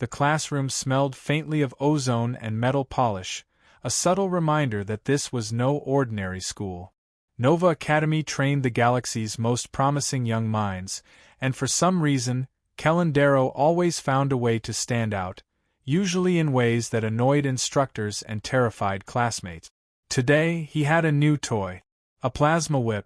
The classroom smelled faintly of ozone and metal polish, a subtle reminder that this was no ordinary school. Nova Academy trained the galaxy's most promising young minds, and for some reason, Kellen Darrow always found a way to stand out, usually in ways that annoyed instructors and terrified classmates. Today, he had a new toy. A plasma whip.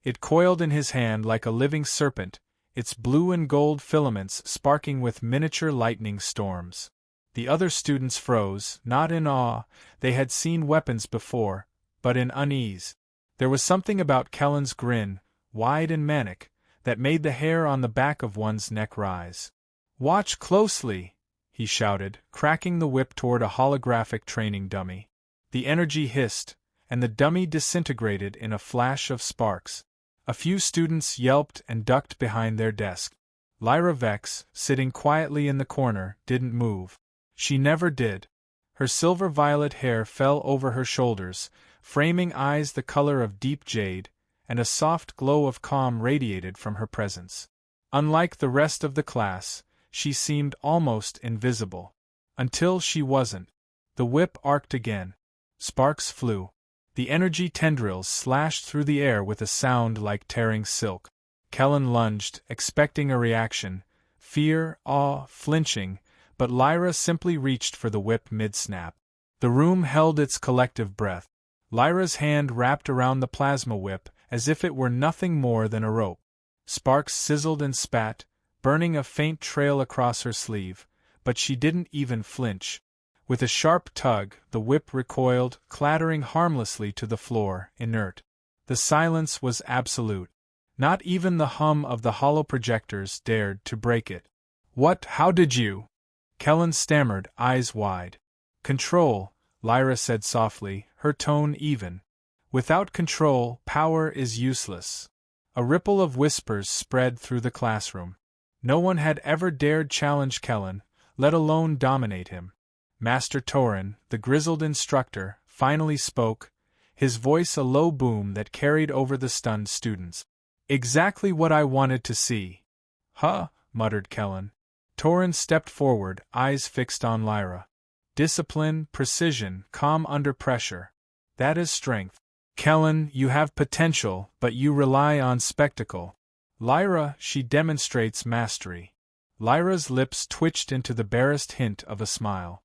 It coiled in his hand like a living serpent, its blue and gold filaments sparking with miniature lightning storms. The other students froze, not in awe, they had seen weapons before, but in unease. There was something about Kellen's grin, wide and manic, that made the hair on the back of one's neck rise. "Watch closely!" he shouted, cracking the whip toward a holographic training dummy. The energy hissed, and the dummy disintegrated in a flash of sparks. A few students yelped and ducked behind their desk. Lyra Vex, sitting quietly in the corner, didn't move. She never did. Her silver-violet hair fell over her shoulders, framing eyes the color of deep jade, and a soft glow of calm radiated from her presence. Unlike the rest of the class, she seemed almost invisible. Until she wasn't. The whip arced again. Sparks flew. The energy tendrils slashed through the air with a sound like tearing silk. Kellen lunged, expecting a reaction, fear, awe, flinching, but Lyra simply reached for the whip mid-snap. The room held its collective breath. Lyra's hand wrapped around the plasma whip as if it were nothing more than a rope. Sparks sizzled and spat, burning a faint trail across her sleeve, but she didn't even flinch. With a sharp tug, the whip recoiled, clattering harmlessly to the floor, inert. The silence was absolute. Not even the hum of the hollow projectors dared to break it. "What? How did you?" Kellen stammered, eyes wide. "Control," Lyra said softly, her tone even. "Without control, power is useless." A ripple of whispers spread through the classroom. No one had ever dared challenge Kellen, let alone dominate him. Master Torin, the grizzled instructor, finally spoke, his voice a low boom that carried over the stunned students. "Exactly what I wanted to see." "Huh," muttered Kellen. Torin stepped forward, eyes fixed on Lyra. "Discipline, precision, calm under pressure. That is strength. Kellen, you have potential, but you rely on spectacle. Lyra, she demonstrates mastery." Lyra's lips twitched into the barest hint of a smile.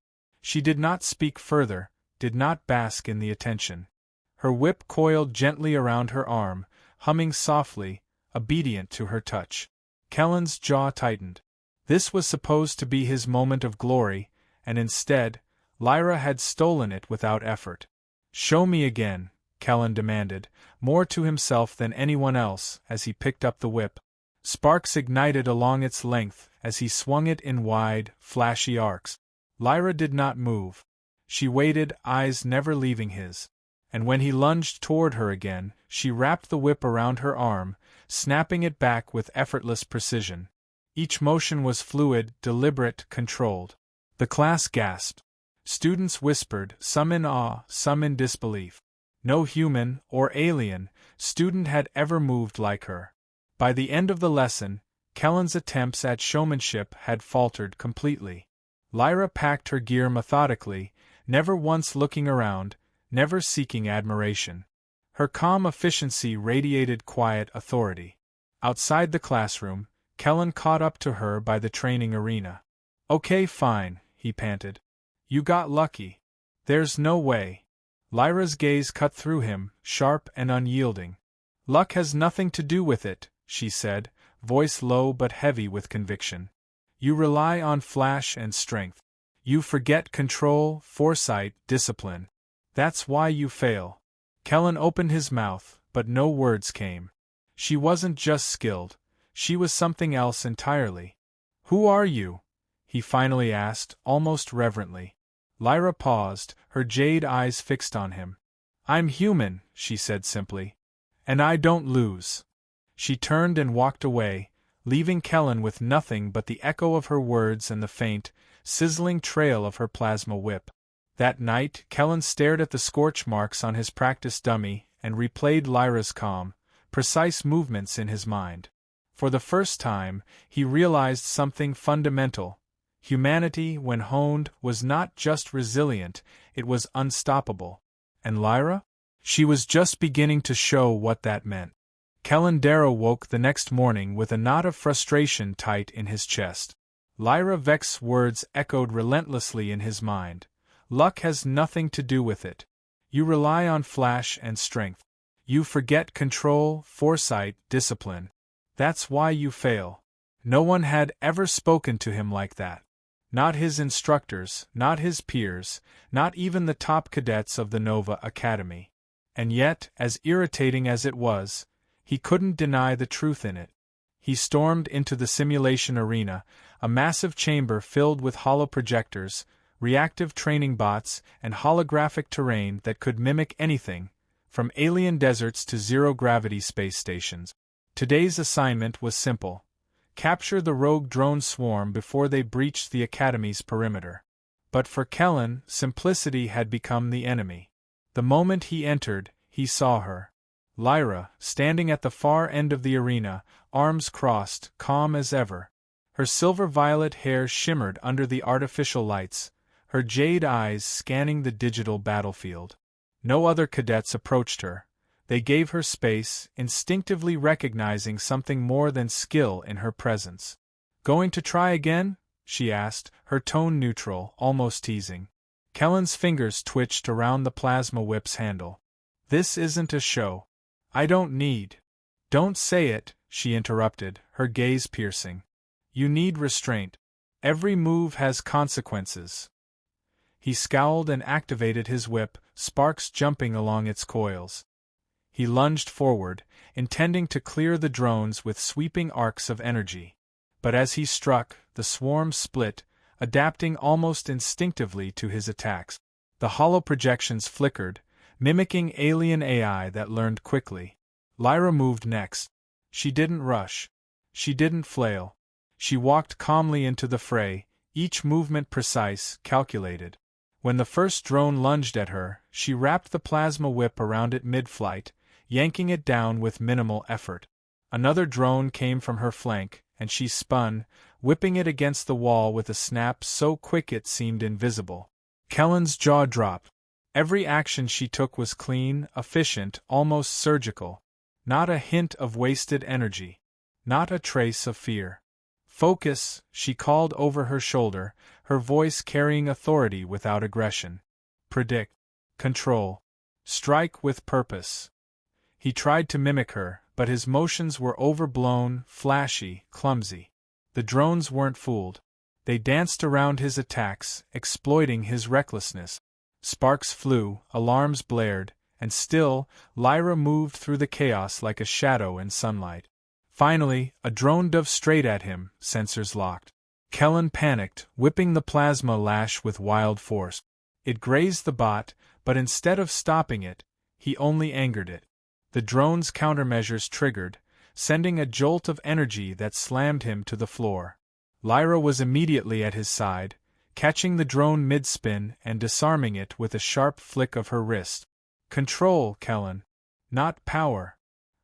She did not speak further, did not bask in the attention. Her whip coiled gently around her arm, humming softly, obedient to her touch. Kellen's jaw tightened. This was supposed to be his moment of glory, and instead, Lyra had stolen it without effort. "Show me again," Kellen demanded, more to himself than anyone else, as he picked up the whip. Sparks ignited along its length as he swung it in wide, flashy arcs. Lyra did not move. She waited, eyes never leaving his. And when he lunged toward her again, she wrapped the whip around her arm, snapping it back with effortless precision. Each motion was fluid, deliberate, controlled. The class gasped. Students whispered, some in awe, some in disbelief. No human, or alien, student had ever moved like her. By the end of the lesson, Kellen's attempts at showmanship had faltered completely. Lyra packed her gear methodically, never once looking around, never seeking admiration. Her calm efficiency radiated quiet authority. Outside the classroom, Kellen caught up to her by the training arena. "Okay, fine," he panted. "You got lucky. There's no way." Lyra's gaze cut through him, sharp and unyielding. "Luck has nothing to do with it," she said, voice low but heavy with conviction. "You rely on flash and strength. You forget control, foresight, discipline. That's why you fail." Kellen opened his mouth, but no words came. She wasn't just skilled, she was something else entirely. "Who are you?" he finally asked, almost reverently. Lyra paused, her jade eyes fixed on him. "I'm human," she said simply. "And I don't lose." She turned and walked away, leaving Kellen with nothing but the echo of her words and the faint, sizzling trail of her plasma whip. That night, Kellen stared at the scorch marks on his practice dummy and replayed Lyra's calm, precise movements in his mind. For the first time, he realized something fundamental. Humanity, when honed, was not just resilient, it was unstoppable. And Lyra? She was just beginning to show what that meant. Kellen Darrow woke the next morning with a knot of frustration tight in his chest. Lyra Vex's words echoed relentlessly in his mind. Luck has nothing to do with it. You rely on flash and strength. You forget control, foresight, discipline. That's why you fail. No one had ever spoken to him like that. Not his instructors, not his peers, not even the top cadets of the Nova Academy. And yet, as irritating as it was, he couldn't deny the truth in it. He stormed into the simulation arena, a massive chamber filled with holoprojectors, reactive training bots, and holographic terrain that could mimic anything, from alien deserts to zero-gravity space stations. Today's assignment was simple: capture the rogue drone swarm before they breached the Academy's perimeter. But for Kellen, simplicity had become the enemy. The moment he entered, he saw her. Lyra, standing at the far end of the arena, arms crossed, calm as ever. Her silver-violet hair shimmered under the artificial lights, her jade eyes scanning the digital battlefield. No other cadets approached her. They gave her space, instinctively recognizing something more than skill in her presence. "Going to try again?" she asked, her tone neutral, almost teasing. Kellen's fingers twitched around the plasma whip's handle. "This isn't a show. I don't need." "Don't say it," she interrupted, her gaze piercing. "You need restraint. Every move has consequences." He scowled and activated his whip, sparks jumping along its coils. He lunged forward, intending to clear the drones with sweeping arcs of energy. But as he struck, the swarm split, adapting almost instinctively to his attacks. The holoprojections flickered, mimicking alien AI that learned quickly. Lyra moved next. She didn't rush. She didn't flail. She walked calmly into the fray, each movement precise, calculated. When the first drone lunged at her, she wrapped the plasma whip around it mid-flight, yanking it down with minimal effort. Another drone came from her flank, and she spun, whipping it against the wall with a snap so quick it seemed invisible. Kellen's jaw dropped. Every action she took was clean, efficient, almost surgical. Not a hint of wasted energy. Not a trace of fear. "Focus," she called over her shoulder, her voice carrying authority without aggression. "Predict. Control. Strike with purpose." He tried to mimic her, but his motions were overblown, flashy, clumsy. The drones weren't fooled. They danced around his attacks, exploiting his recklessness. Sparks flew, alarms blared, and still, Lyra moved through the chaos like a shadow in sunlight. Finally, a drone dove straight at him, sensors locked. Kellen panicked, whipping the plasma lash with wild force. It grazed the bot, but instead of stopping it, he only angered it. The drone's countermeasures triggered, sending a jolt of energy that slammed him to the floor. Lyra was immediately at his side, catching the drone mid-spin and disarming it with a sharp flick of her wrist. "Control, Kellen. Not power."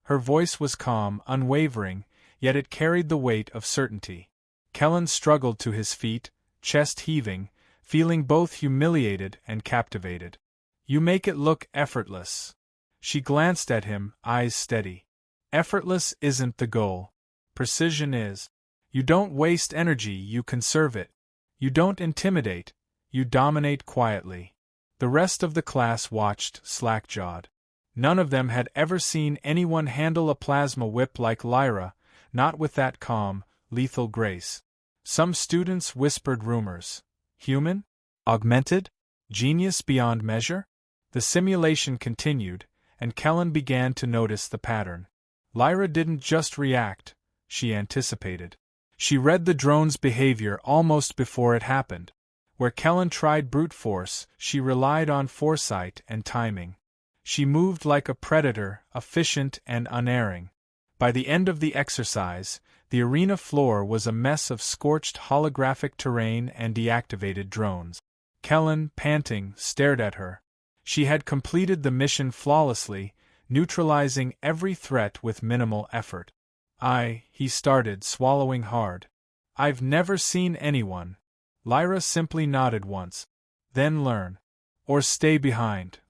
Her voice was calm, unwavering, yet it carried the weight of certainty. Kellen struggled to his feet, chest heaving, feeling both humiliated and captivated. "You make it look effortless." She glanced at him, eyes steady. "Effortless isn't the goal. Precision is. You don't waste energy, you conserve it. You don't intimidate, you dominate quietly." The rest of the class watched, slack-jawed. None of them had ever seen anyone handle a plasma whip like Lyra, not with that calm, lethal grace. Some students whispered rumors. Human? Augmented? Genius beyond measure? The simulation continued, and Kellen began to notice the pattern. Lyra didn't just react, she anticipated. She read the drone's behavior almost before it happened. Where Kellen tried brute force, she relied on foresight and timing. She moved like a predator, efficient and unerring. By the end of the exercise, the arena floor was a mess of scorched holographic terrain and deactivated drones. Kellen, panting, stared at her. She had completed the mission flawlessly, neutralizing every threat with minimal effort. He started, swallowing hard. "I've never seen anyone." Lyra simply nodded once. Then learn. Or stay behind.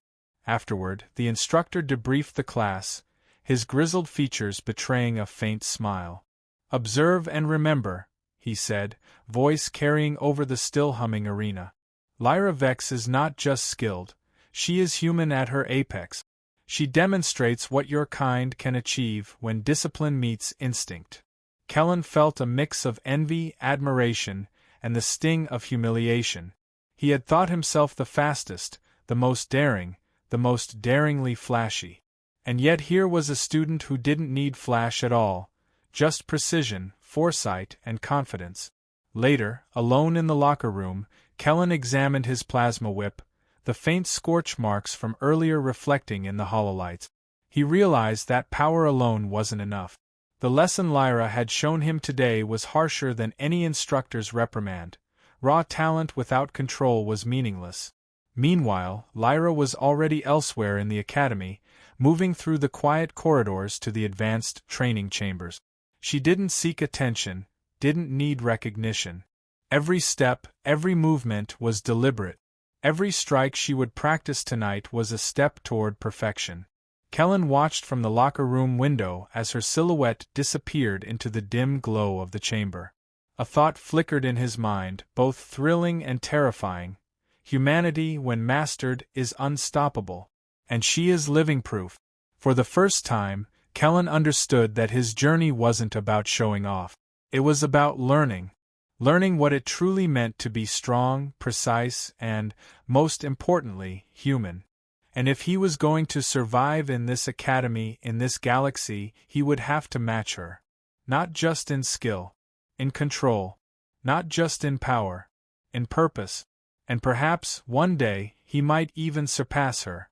Afterward, the instructor debriefed the class, his grizzled features betraying a faint smile. Observe and remember, he said, voice carrying over the still humming arena. Lyra Vex is not just skilled, she is human at her apex. She demonstrates what your kind can achieve when discipline meets instinct. Kellen felt a mix of envy, admiration, and the sting of humiliation. He had thought himself the fastest, the most daring, the most daringly flashy. And yet here was a student who didn't need flash at all, just precision, foresight, and confidence. Later, alone in the locker room, Kellen examined his plasma whip, the faint scorch marks from earlier reflecting in the hololights. He realized that power alone wasn't enough. The lesson Lyra had shown him today was harsher than any instructor's reprimand. Raw talent without control was meaningless. Meanwhile, Lyra was already elsewhere in the academy, moving through the quiet corridors to the advanced training chambers. She didn't seek attention, didn't need recognition. Every step, every movement was deliberate. Every strike she would practice tonight was a step toward perfection. Kellen watched from the locker room window as her silhouette disappeared into the dim glow of the chamber. A thought flickered in his mind, both thrilling and terrifying. Humanity, when mastered, is unstoppable. And she is living proof. For the first time, Kellen understood that his journey wasn't about showing off. It was about learning. Learning what it truly meant to be strong, precise, and, most importantly, human. And if he was going to survive in this academy, in this galaxy, he would have to match her. Not just in skill. In control. Not just in power. In purpose. And perhaps, one day, he might even surpass her.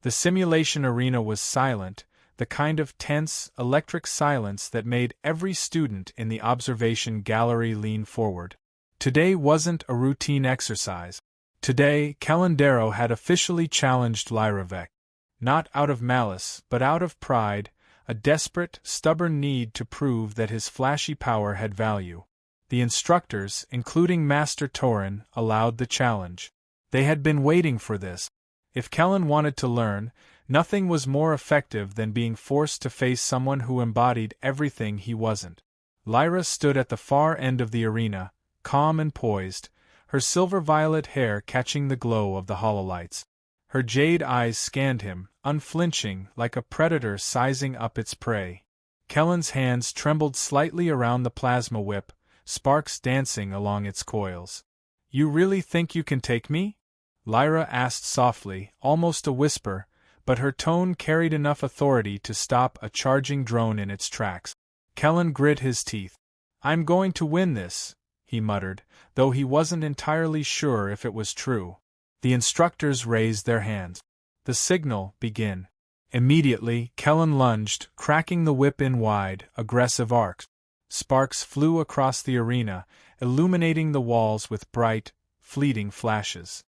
The simulation arena was silent, the kind of tense, electric silence that made every student in the observation gallery lean forward. Today wasn't a routine exercise. Today, Kellen Darrow had officially challenged Lyra Vex. Not out of malice, but out of pride, a desperate, stubborn need to prove that his flashy power had value. The instructors, including Master Torin, allowed the challenge. They had been waiting for this. If Kellen wanted to learn, nothing was more effective than being forced to face someone who embodied everything he wasn't. Lyra stood at the far end of the arena, calm and poised, her silver-violet hair catching the glow of the hololights. Her jade eyes scanned him, unflinching, like a predator sizing up its prey. Kellen's hands trembled slightly around the plasma whip, sparks dancing along its coils. "You really think you can take me?" Lyra asked softly, almost a whisper, but her tone carried enough authority to stop a charging drone in its tracks. Kellen grit his teeth. "I'm going to win this," he muttered, though he wasn't entirely sure if it was true. The instructors raised their hands. The signal, begin. Immediately, Kellen lunged, cracking the whip in wide, aggressive arcs. Sparks flew across the arena, illuminating the walls with bright, fleeting flashes.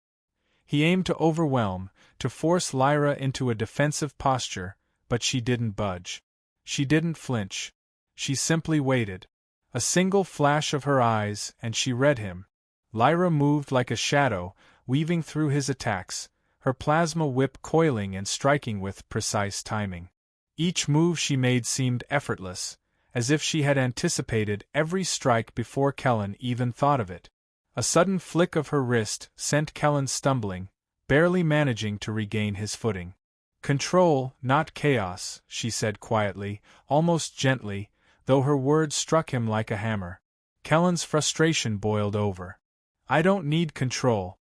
He aimed to overwhelm, to force Lyra into a defensive posture, but she didn't budge. She didn't flinch. She simply waited. A single flash of her eyes, and she read him. Lyra moved like a shadow, weaving through his attacks, her plasma whip coiling and striking with precise timing. Each move she made seemed effortless, as if she had anticipated every strike before Kellen even thought of it. A sudden flick of her wrist sent Kellen stumbling, barely managing to regain his footing. "Control, not chaos," she said quietly, almost gently, though her words struck him like a hammer. Kellen's frustration boiled over. "I don't need control.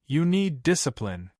You need discipline."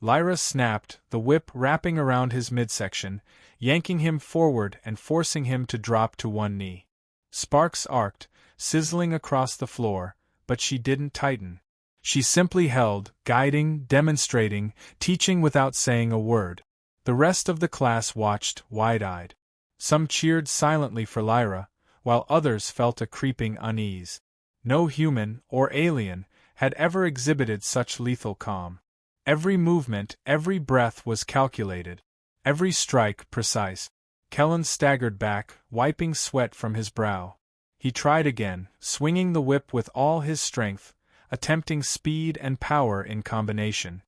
Lyra snapped, the whip wrapping around his midsection, yanking him forward and forcing him to drop to one knee. Sparks arced, sizzling across the floor, but she didn't tighten. She simply held, guiding, demonstrating, teaching without saying a word. The rest of the class watched, wide-eyed. Some cheered silently for Lyra, while others felt a creeping unease. No human, or alien, had ever exhibited such lethal calm. Every movement, every breath was calculated. Every strike precise. Kellen staggered back, wiping sweat from his brow. He tried again, swinging the whip with all his strength, attempting speed and power in combination.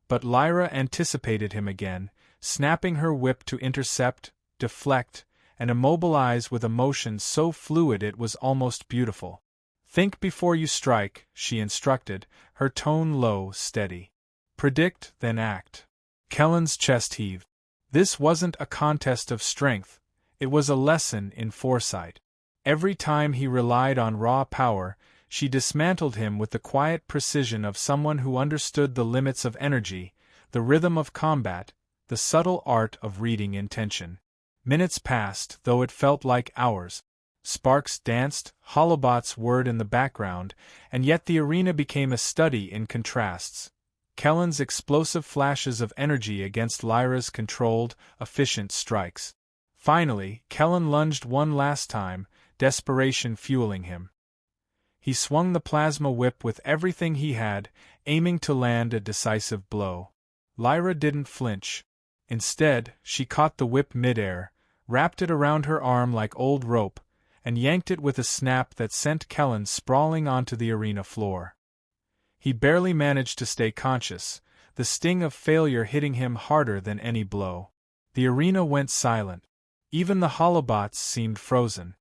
But Lyra anticipated him again, snapping her whip to intercept, deflect, and immobilize with a motion so fluid it was almost beautiful. "Think before you strike," she instructed, her tone low, steady. "Predict, then act." Kellen's chest heaved. This wasn't a contest of strength, it was a lesson in foresight. Every time he relied on raw power, she dismantled him with the quiet precision of someone who understood the limits of energy, the rhythm of combat, the subtle art of reading intention. Minutes passed, though it felt like hours. Sparks danced, holobots whirred in the background, and yet the arena became a study in contrasts. Kellen's explosive flashes of energy against Lyra's controlled, efficient strikes. Finally, Kellen lunged one last time, desperation fueling him. He swung the plasma whip with everything he had, aiming to land a decisive blow. Lyra didn't flinch. Instead, she caught the whip midair, wrapped it around her arm like old rope, and yanked it with a snap that sent Kellen sprawling onto the arena floor. He barely managed to stay conscious, the sting of failure hitting him harder than any blow. The arena went silent. Even the holobots seemed frozen.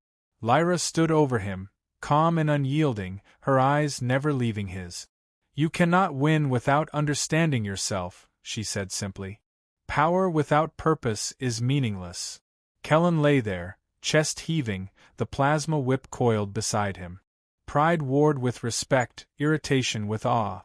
Lyra stood over him, calm and unyielding, her eyes never leaving his. "You cannot win without understanding yourself," she said simply. "Power without purpose is meaningless." Kellen lay there, chest heaving, the plasma whip coiled beside him. Pride warred with respect, irritation with awe.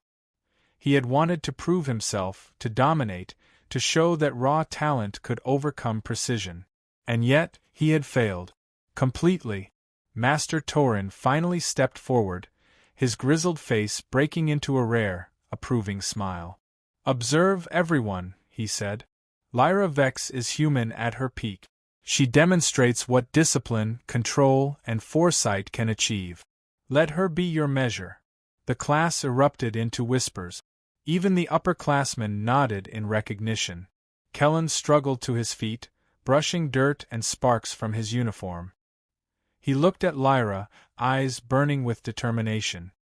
He had wanted to prove himself, to dominate, to show that raw talent could overcome precision. And yet, he had failed. Completely. Master Torin finally stepped forward, his grizzled face breaking into a rare, approving smile. "Observe everyone," he said. "Lyra Vex is human at her peak. She demonstrates what discipline, control, and foresight can achieve. Let her be your measure." The class erupted into whispers. Even the upperclassmen nodded in recognition. Kellen struggled to his feet, brushing dirt and sparks from his uniform. He looked at Lyra, eyes burning with determination.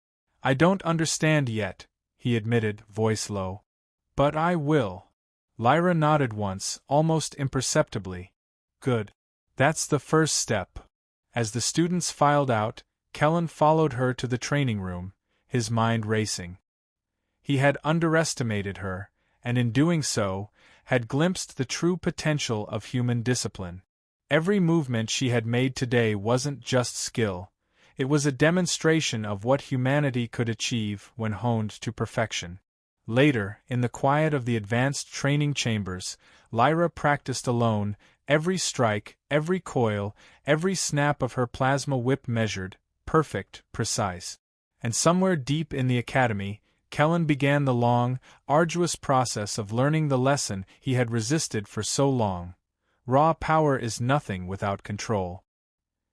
"I don't understand yet," he admitted, voice low. "But I will." Lyra nodded once, almost imperceptibly. "Good. That's the first step." As the students filed out, Kellen followed her to the training room, his mind racing. He had underestimated her, and in doing so, had glimpsed the true potential of human discipline. Every movement she had made today wasn't just skill, it was a demonstration of what humanity could achieve when honed to perfection. Later, in the quiet of the advanced training chambers, Lyra practiced alone, every strike, every coil, every snap of her plasma whip measured, perfect, precise. And somewhere deep in the academy, Kellen began the long, arduous process of learning the lesson he had resisted for so long. Raw power is nothing without control.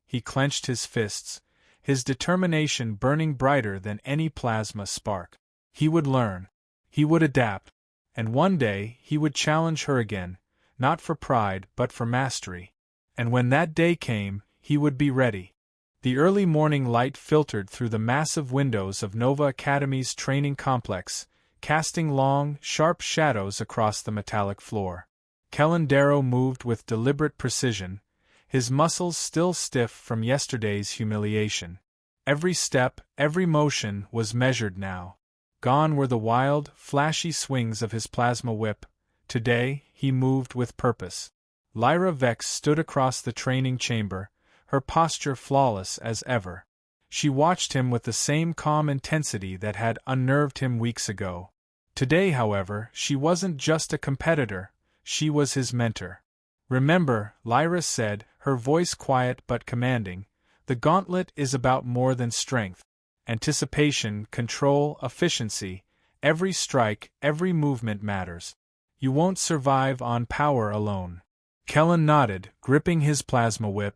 He clenched his fists, his determination burning brighter than any plasma spark. He would learn. He would adapt. And one day he would challenge her again, not for pride but for mastery. And when that day came, he would be ready. The early morning light filtered through the massive windows of Nova Academy's training complex, casting long, sharp shadows across the metallic floor. Kellen Darrow moved with deliberate precision, his muscles still stiff from yesterday's humiliation. Every step, every motion was measured now. Gone were the wild, flashy swings of his plasma whip. Today, he moved with purpose. Lyra Vex stood across the training chamber, her posture flawless as ever. She watched him with the same calm intensity that had unnerved him weeks ago. Today, however, she wasn't just a competitor, she was his mentor. "Remember," Lyra said, her voice quiet but commanding, "the gauntlet is about more than strength. Anticipation, control, efficiency, every strike, every movement matters. You won't survive on power alone." Kellen nodded, gripping his plasma whip.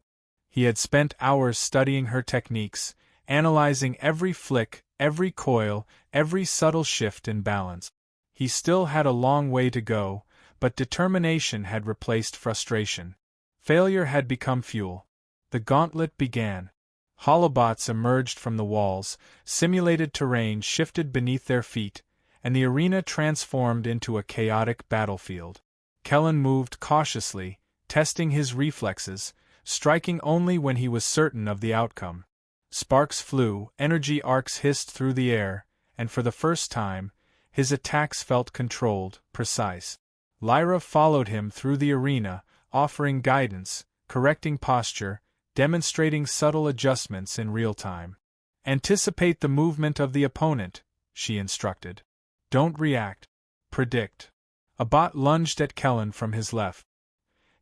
He had spent hours studying her techniques, analyzing every flick, every coil, every subtle shift in balance. He still had a long way to go, but determination had replaced frustration. Failure had become fuel. The gauntlet began. Holobots emerged from the walls, simulated terrain shifted beneath their feet, and the arena transformed into a chaotic battlefield. Kellen moved cautiously, testing his reflexes, striking only when he was certain of the outcome. Sparks flew, energy arcs hissed through the air, and for the first time, his attacks felt controlled, precise. Lyra followed him through the arena, offering guidance, correcting posture, demonstrating subtle adjustments in real time. Anticipate the movement of the opponent, she instructed. Don't react. Predict. A bot lunged at Kellen from his left.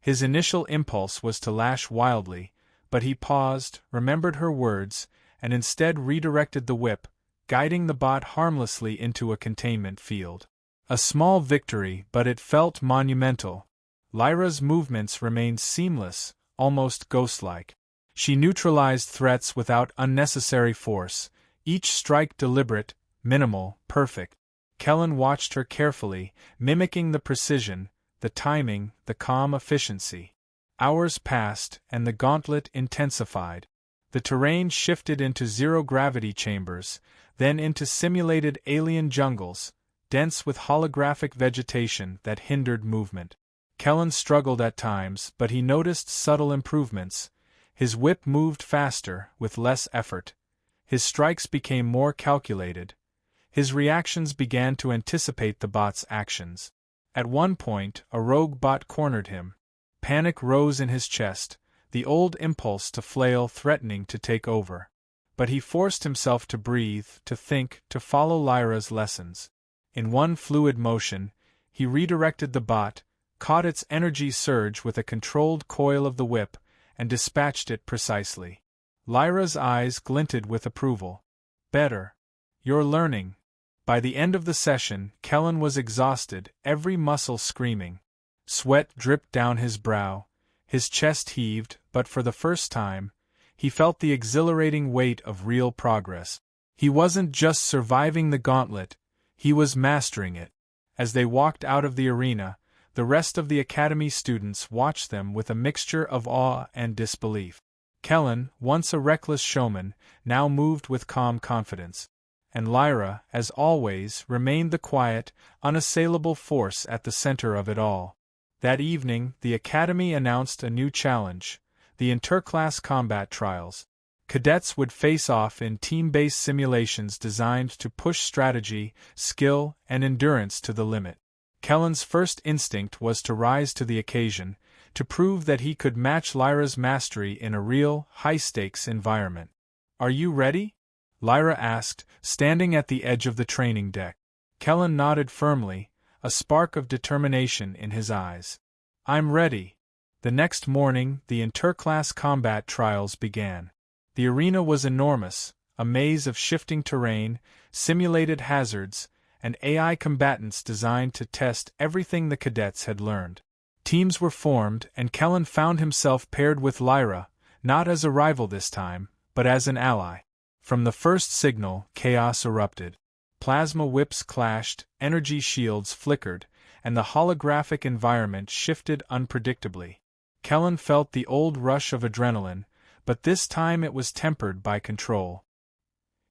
His initial impulse was to lash wildly, but he paused, remembered her words, and instead redirected the whip, guiding the bot harmlessly into a containment field. A small victory, but it felt monumental. Lyra's movements remained seamless, almost ghost-like. She neutralized threats without unnecessary force, each strike deliberate, minimal, perfect. Kellen watched her carefully, mimicking the precision, the timing, the calm efficiency. Hours passed, and the gauntlet intensified. The terrain shifted into zero-gravity chambers, then into simulated alien jungles, dense with holographic vegetation that hindered movement. Kellen struggled at times, but he noticed subtle improvements. His whip moved faster, with less effort. His strikes became more calculated. His reactions began to anticipate the bot's actions. At one point, a rogue bot cornered him. Panic rose in his chest, the old impulse to flail threatening to take over. But he forced himself to breathe, to think, to follow Lyra's lessons. In one fluid motion, he redirected the bot, caught its energy surge with a controlled coil of the whip, and dispatched it precisely. Lyra's eyes glinted with approval. Better. You're learning. By the end of the session, Kellen was exhausted, every muscle screaming. Sweat dripped down his brow, his chest heaved, but for the first time, he felt the exhilarating weight of real progress. He wasn't just surviving the gauntlet, he was mastering it. As they walked out of the arena, the rest of the academy students watched them with a mixture of awe and disbelief. Kellen, once a reckless showman, now moved with calm confidence. And Lyra, as always, remained the quiet, unassailable force at the center of it all. That evening, the Academy announced a new challenge: the interclass combat trials. Cadets would face off in team-based simulations designed to push strategy, skill, and endurance to the limit. Kellen's first instinct was to rise to the occasion, to prove that he could match Lyra's mastery in a real, high-stakes environment. "Are you ready?" Lyra asked, standing at the edge of the training deck. Kellen nodded firmly, a spark of determination in his eyes. "I'm ready." The next morning, the interclass combat trials began. The arena was enormous, a maze of shifting terrain, simulated hazards, and AI combatants designed to test everything the cadets had learned. Teams were formed, and Kellen found himself paired with Lyra, not as a rival this time, but as an ally. From the first signal, chaos erupted. Plasma whips clashed, energy shields flickered, and the holographic environment shifted unpredictably. Kellen felt the old rush of adrenaline, but this time it was tempered by control.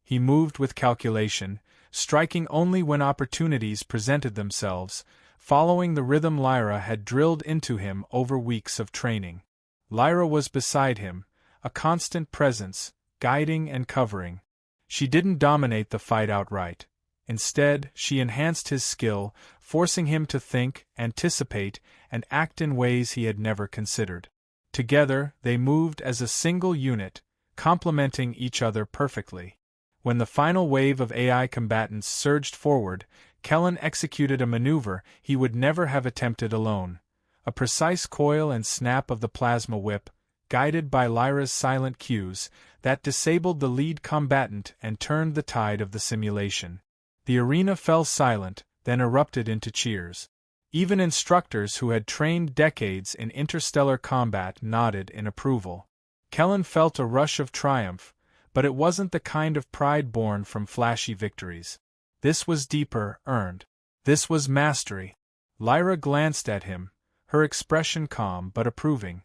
He moved with calculation, striking only when opportunities presented themselves, following the rhythm Lyra had drilled into him over weeks of training. Lyra was beside him, a constant presence, guiding and covering. She didn't dominate the fight outright. Instead, she enhanced his skill, forcing him to think, anticipate, and act in ways he had never considered. Together, they moved as a single unit, complementing each other perfectly. When the final wave of AI combatants surged forward, Kellen executed a maneuver he would never have attempted alone. A precise coil and snap of the plasma whip, guided by Lyra's silent cues, that disabled the lead combatant and turned the tide of the simulation. The arena fell silent, then erupted into cheers. Even instructors who had trained decades in interstellar combat nodded in approval. Kellen felt a rush of triumph, but it wasn't the kind of pride born from flashy victories. This was deeper, earned. This was mastery. Lyra glanced at him, her expression calm but approving.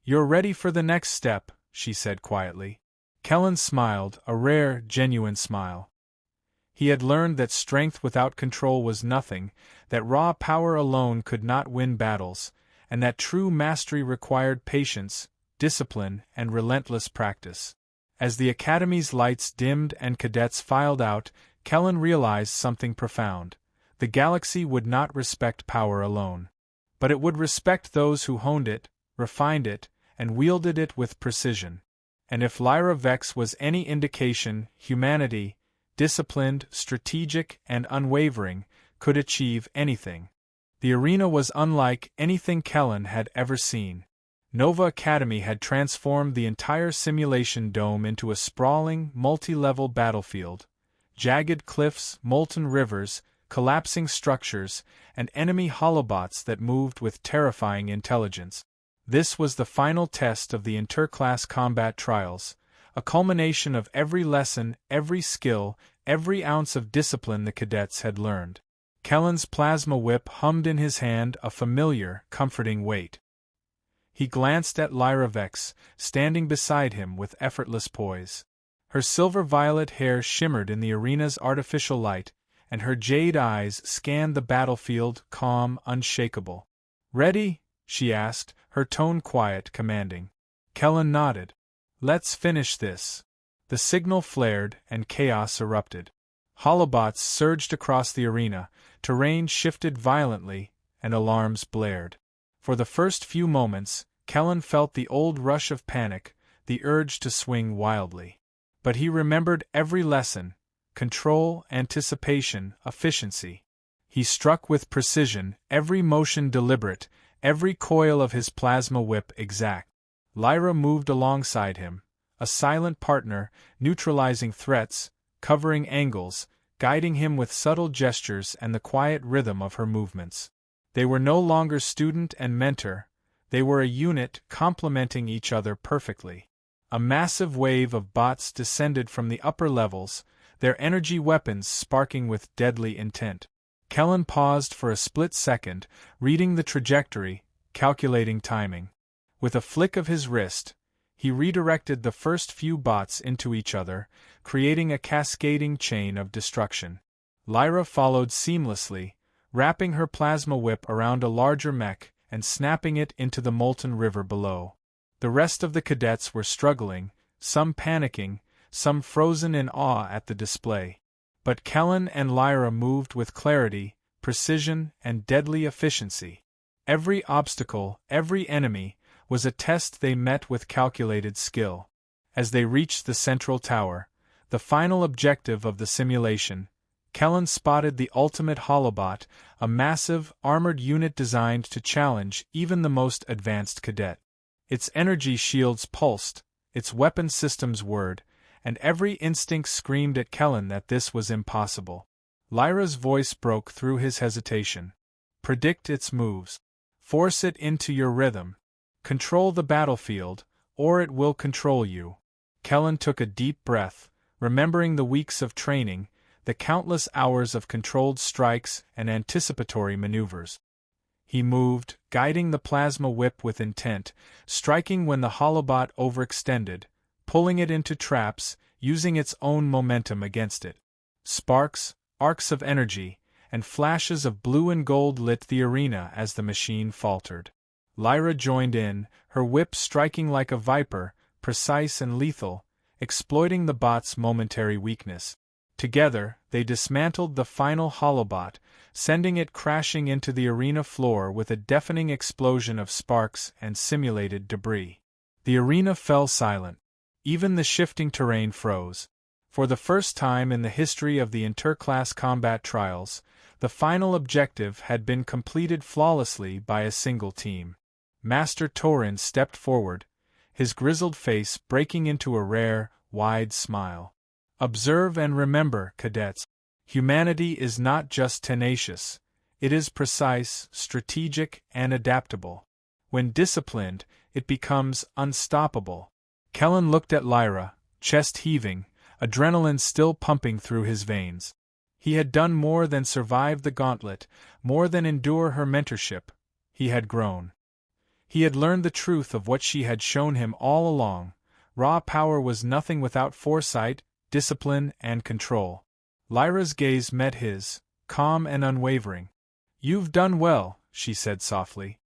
"You're ready for the next step," she said quietly. Kellen smiled, a rare, genuine smile. He had learned that strength without control was nothing, that raw power alone could not win battles, and that true mastery required patience, discipline, and relentless practice. As the Academy's lights dimmed and cadets filed out, Kellen realized something profound. The galaxy would not respect power alone. But it would respect those who honed it, refined it, and wielded it with precision. And if Lyra Vex was any indication, humanity, disciplined, strategic, and unwavering, could achieve anything. The arena was unlike anything Kellen had ever seen. Nova Academy had transformed the entire simulation dome into a sprawling, multi-level battlefield. Jagged cliffs, molten rivers, collapsing structures, and enemy holobots that moved with terrifying intelligence. This was the final test of the interclass combat trials, a culmination of every lesson, every skill, every ounce of discipline the cadets had learned. Kellen's plasma whip hummed in his hand, a familiar, comforting weight. He glanced at Lyra Vex, standing beside him with effortless poise. Her silver-violet hair shimmered in the arena's artificial light, and her jade eyes scanned the battlefield, calm, unshakable. "Ready?" she asked, her tone quiet, commanding. Kellen nodded. "Let's finish this." The signal flared, and chaos erupted. Holobots surged across the arena, terrain shifted violently, and alarms blared. For the first few moments, Kellen felt the old rush of panic, the urge to swing wildly. But he remembered every lesson: control, anticipation, efficiency. He struck with precision, every motion deliberate, every coil of his plasma whip exact. Lyra moved alongside him, a silent partner, neutralizing threats, covering angles, guiding him with subtle gestures and the quiet rhythm of her movements. They were no longer student and mentor, they were a unit complementing each other perfectly. A massive wave of bots descended from the upper levels, their energy weapons sparking with deadly intent. Kellen paused for a split second, reading the trajectory, calculating timing. With a flick of his wrist, he redirected the first few bots into each other, creating a cascading chain of destruction. Lyra followed seamlessly, wrapping her plasma whip around a larger mech and snapping it into the molten river below. The rest of the cadets were struggling, some panicking, some frozen in awe at the display. But Kellen and Lyra moved with clarity, precision, and deadly efficiency. Every obstacle, every enemy, was a test they met with calculated skill. As they reached the central tower, the final objective of the simulation, Kellen spotted the ultimate holobot, a massive, armored unit designed to challenge even the most advanced cadet. Its energy shields pulsed, its weapon systems whirred, and every instinct screamed at Kellen that this was impossible. Lyra's voice broke through his hesitation. "Predict its moves. Force it into your rhythm. Control the battlefield, or it will control you." Kellen took a deep breath, remembering the weeks of training, the countless hours of controlled strikes and anticipatory maneuvers. He moved, guiding the plasma whip with intent, striking when the holobot overextended, pulling it into traps, using its own momentum against it. Sparks, arcs of energy, and flashes of blue and gold lit the arena as the machine faltered. Lyra joined in, her whip striking like a viper, precise and lethal, exploiting the bot's momentary weakness. Together, they dismantled the final holobot, sending it crashing into the arena floor with a deafening explosion of sparks and simulated debris. The arena fell silent. Even the shifting terrain froze. For the first time in the history of the interclass combat trials, the final objective had been completed flawlessly by a single team. Master Torin stepped forward, his grizzled face breaking into a rare, wide smile. "Observe and remember, cadets. Humanity is not just tenacious, it is precise, strategic, and adaptable. When disciplined, it becomes unstoppable." Kellen looked at Lyra, chest heaving, adrenaline still pumping through his veins. He had done more than survive the gauntlet, more than endure her mentorship. He had grown. He had learned the truth of what she had shown him all along: Raw power was nothing without foresight, discipline, and control. Lyra's gaze met his, calm and unwavering. "You've done well," she said softly.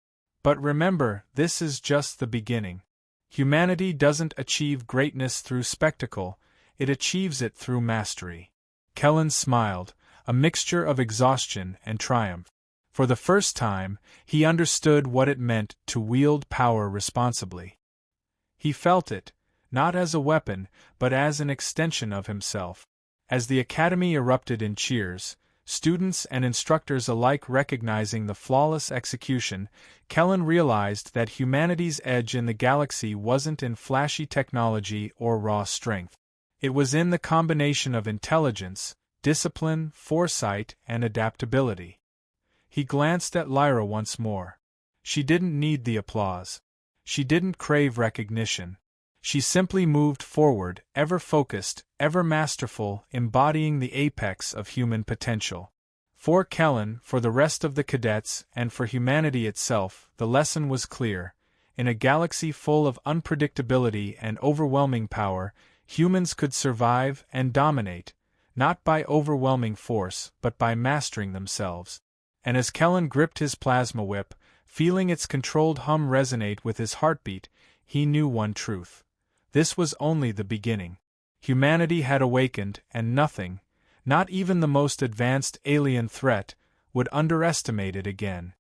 "But remember, this is just the beginning. Humanity doesn't achieve greatness through spectacle, it achieves it through mastery." Kellen smiled, a mixture of exhaustion and triumph. For the first time, he understood what it meant to wield power responsibly. He felt it, not as a weapon, but as an extension of himself. As the academy erupted in cheers, students and instructors alike recognizing the flawless execution, Kellen realized that humanity's edge in the galaxy wasn't in flashy technology or raw strength. It was in the combination of intelligence, discipline, foresight, and adaptability. He glanced at Lyra once more. She didn't need the applause. She didn't crave recognition. She simply moved forward, ever focused, ever masterful, embodying the apex of human potential. For Kellen, for the rest of the cadets, and for humanity itself, the lesson was clear. In a galaxy full of unpredictability and overwhelming power, humans could survive and dominate, not by overwhelming force, but by mastering themselves. And as Kellen gripped his plasma whip, feeling its controlled hum resonate with his heartbeat, he knew one truth. This was only the beginning. Humanity had awakened, and nothing, not even the most advanced alien threat, would underestimate it again.